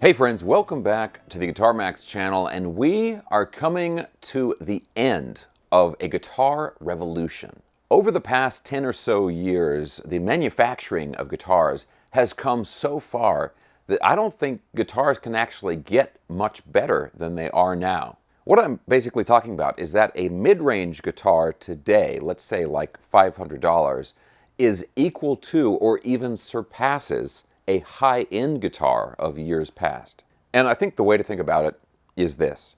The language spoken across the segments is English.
Hey friends, welcome back to the Guitar Max channel, and we are coming to the end of a guitar revolution. Over the past 10 or so years, the manufacturing of guitars has come so far that I don't think guitars can actually get much better than they are now. What I'm basically talking about is that a mid-range guitar today, let's say like $500, is equal to or even surpasses a high-end guitar of years past. And I think the way to think about it is this.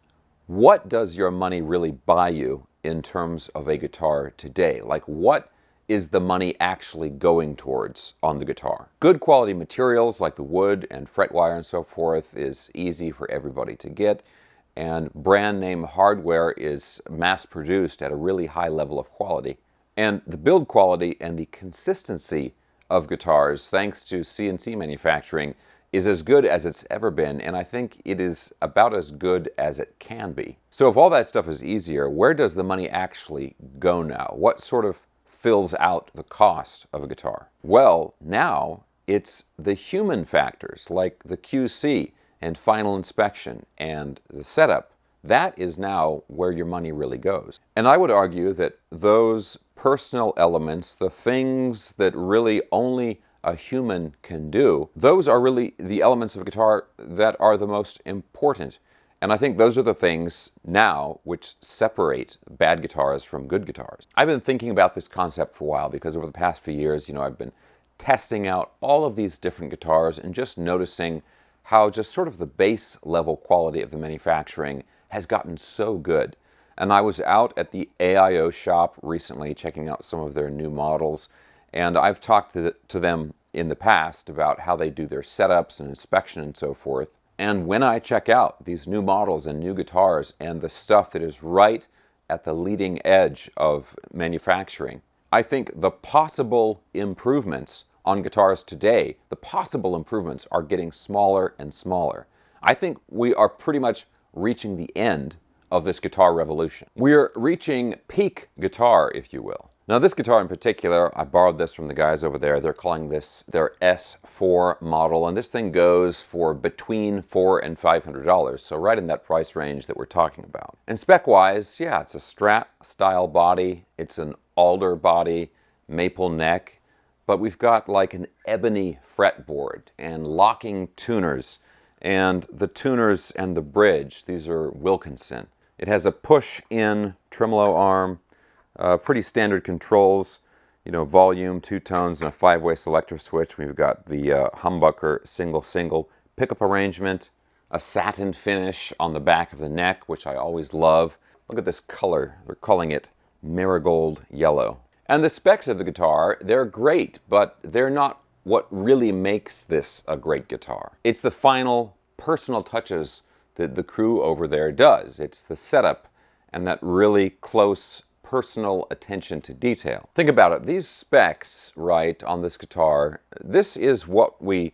What does your money really buy you in terms of a guitar today? Like, what is the money actually going towards on the guitar? Good quality materials like the wood and fret wire and so forth is easy for everybody to get, and brand name hardware is mass-produced at a really high level of quality. And the build quality and the consistency of guitars, thanks to CNC manufacturing, is as good as it's ever been, and I think it is about as good as it can be. So if all that stuff is easier, where does the money actually go now? What sort of fills out the cost of a guitar? Well, now it's the human factors like the QC and final inspection and the setup. That is now where your money really goes. And I would argue that those personal elements, the things that really only a human can do, those are really the elements of a guitar that are the most important. And I think those are the things now which separate bad guitars from good guitars. I've been thinking about this concept for a while because over the past few years, I've been testing out all of these different guitars and just noticing how just sort of the base level quality of the manufacturing has gotten so good. And I was out at the AIO shop recently checking out some of their new models, and I've talked to them in the past about how they do their setups and inspection and so forth. And when I check out these new models and new guitars and the stuff that is right at the leading edge of manufacturing, I think the possible improvements on guitars today, the possible improvements are getting smaller and smaller. I think we are pretty much reaching the end of this guitar revolution. We're reaching peak guitar, if you will. Now this guitar in particular, I borrowed this from the guys over there. They're calling this their S4 model, and this thing goes for between $400 and $500, so right in that price range that we're talking about. And spec-wise, yeah, it's a strat style body, it's an alder body, maple neck, but we've got like an ebony fretboard and locking tuners, and the tuners and the bridge, these are Wilkinson. It has a push-in tremolo arm, pretty standard controls, volume, two tones, and a 5-way selector switch. We've got the humbucker single pickup arrangement, a satin finish on the back of the neck, which I always love. Look at this color. They're calling it marigold yellow. And the specs of the guitar, they're great, but they're not what really makes this a great guitar. It's the final personal touches that the crew over there does. It's the setup and that really close personal attention to detail. Think about it. These specs, right, on this guitar, this is what we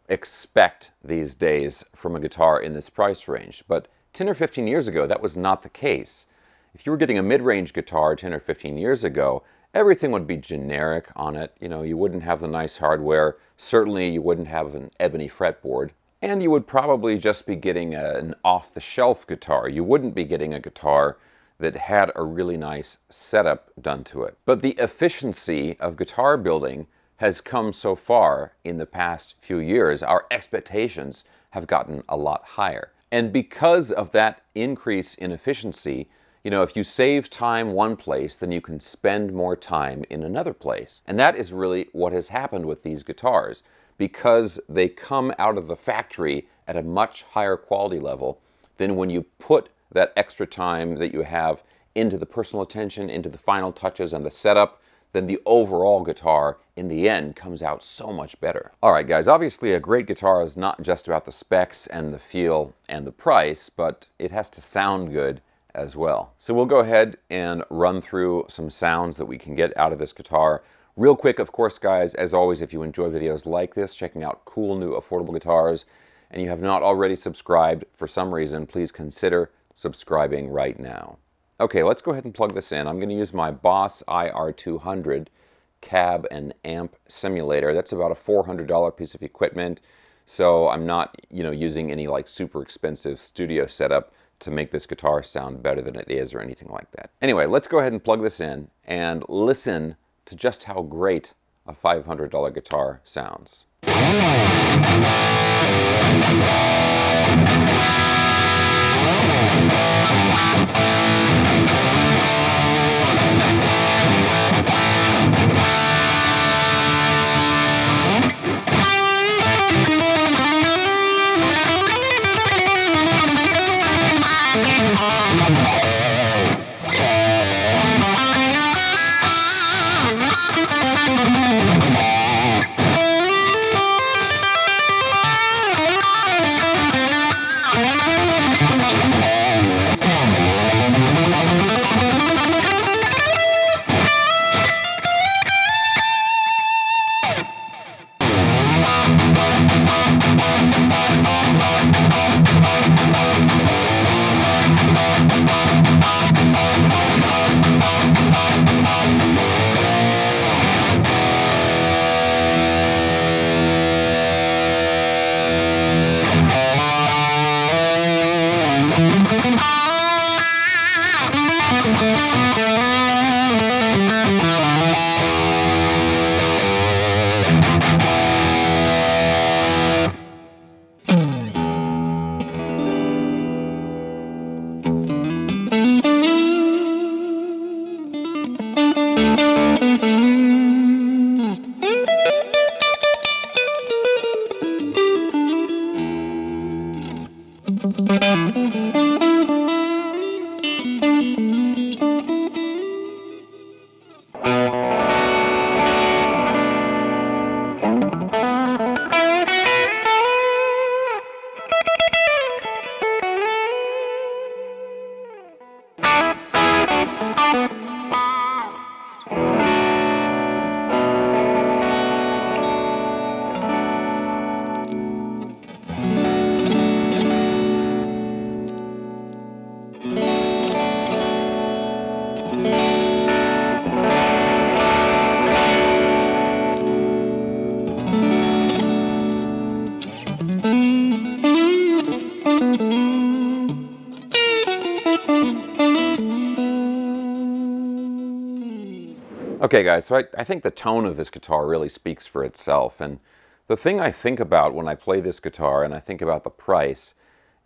expect these days from a guitar in this price range. But 10 or 15 years ago, that was not the case. If you were getting a mid-range guitar 10 or 15 years ago, everything would be generic on it. You wouldn't have the nice hardware. Certainly you wouldn't have an ebony fretboard. And you would probably just be getting an off-the-shelf guitar. You wouldn't be getting a guitar that had a really nice setup done to it. But the efficiency of guitar building has come so far in the past few years. Our expectations have gotten a lot higher. And because of that increase in efficiency, if you save time one place, then you can spend more time in another place. And that is really what has happened with these guitars. Because they come out of the factory at a much higher quality level, than when you put that extra time that you have into the personal attention, into the final touches and the setup, then the overall guitar in the end comes out so much better. All right, guys, obviously a great guitar is not just about the specs and the feel and the price, but it has to sound good as well. So we'll go ahead and run through some sounds that we can get out of this guitar. Real quick, of course, guys, as always, if you enjoy videos like this, checking out cool new affordable guitars, and you have not already subscribed for some reason, please consider subscribing right now. Okay, let's go ahead and plug this in. I'm going to use my Boss IR200 cab and amp simulator. That's about a $400 piece of equipment. So I'm not, using any like super expensive studio setup to make this guitar sound better than it is or anything like that. Anyway, let's go ahead and plug this in and listen to just how great a $500 guitar sounds. Okay guys, so I think the tone of this guitar really speaks for itself, and the thing I think about when I play this guitar and I think about the price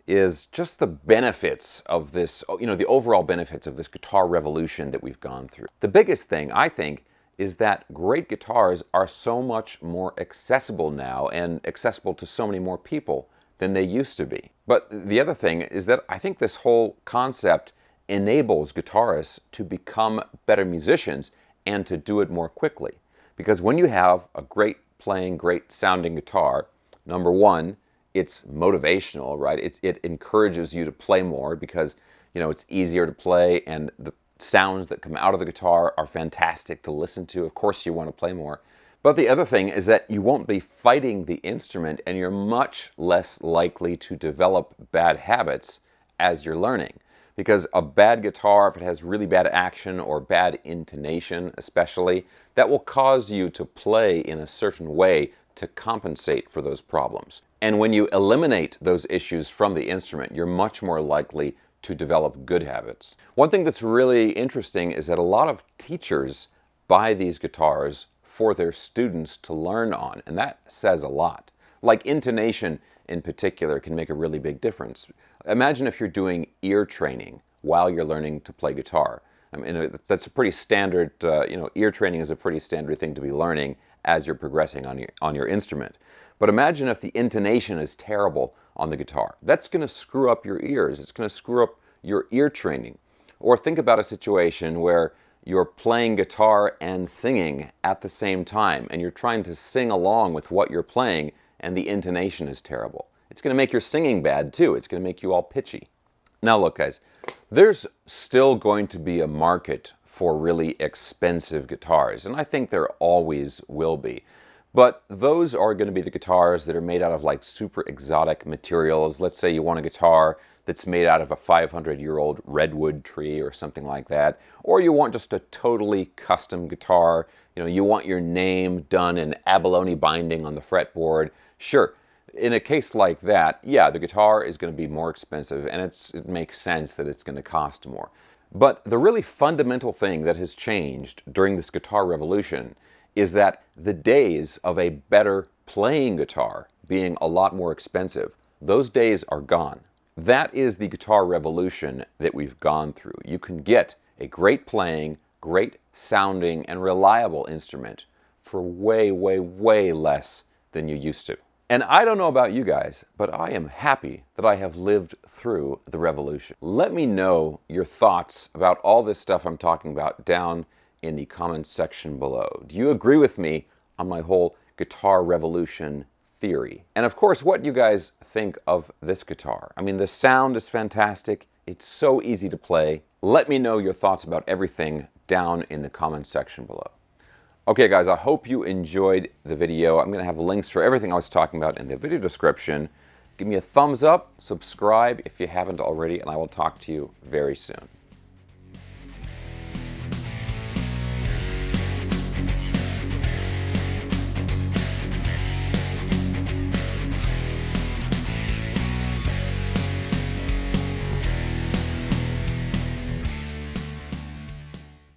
is just the benefits of this, the overall benefits of this guitar revolution that we've gone through. The biggest thing, I think, is that great guitars are so much more accessible now and accessible to so many more people than they used to be. But the other thing is that I think this whole concept enables guitarists to become better musicians and to do it more quickly. Because when you have a great playing, great sounding guitar, number one, it's motivational, right? It encourages you to play more because, it's easier to play and the sounds that come out of the guitar are fantastic to listen to. Of course you want to play more. But the other thing is that you won't be fighting the instrument and you're much less likely to develop bad habits as you're learning. Because a bad guitar, if it has really bad action or bad intonation especially, that will cause you to play in a certain way to compensate for those problems. And when you eliminate those issues from the instrument, you're much more likely to develop good habits. One thing that's really interesting is that a lot of teachers buy these guitars for their students to learn on, and that says a lot. Like intonation in particular can make a really big difference. Imagine if you're doing ear training while you're learning to play guitar. I mean, that's a pretty standard, ear training is a pretty standard thing to be learning as you're progressing on your instrument. But imagine if the intonation is terrible on the guitar. That's going to screw up your ears. It's going to screw up your ear training. Or think about a situation where you're playing guitar and singing at the same time, and you're trying to sing along with what you're playing, and the intonation is terrible. It's going to make your singing bad too. It's going to make you all pitchy. Now look guys, there's still going to be a market for really expensive guitars, and I think there always will be. But those are going to be the guitars that are made out of like super exotic materials. Let's say you want a guitar that's made out of a 500-year-old redwood tree or something like that. Or you want just a totally custom guitar. You want your name done in abalone binding on the fretboard. Sure, In a case like that, yeah, the guitar is going to be more expensive, and it makes sense that it's going to cost more. But the really fundamental thing that has changed during this guitar revolution is that the days of a better playing guitar being a lot more expensive, those days are gone. That is the guitar revolution that we've gone through. You can get a great playing, great sounding, and reliable instrument for way, way, way less than you used to. And I don't know about you guys, but I am happy that I have lived through the revolution. Let me know your thoughts about all this stuff I'm talking about down in the comments section below. Do you agree with me on my whole guitar revolution theory? And of course, what you guys think of this guitar. I mean, the sound is fantastic. It's so easy to play. Let me know your thoughts about everything down in the comments section below. Okay guys, I hope you enjoyed the video. I'm going to have links for everything I was talking about in the video description. Give me a thumbs up, subscribe if you haven't already, and I will talk to you very soon.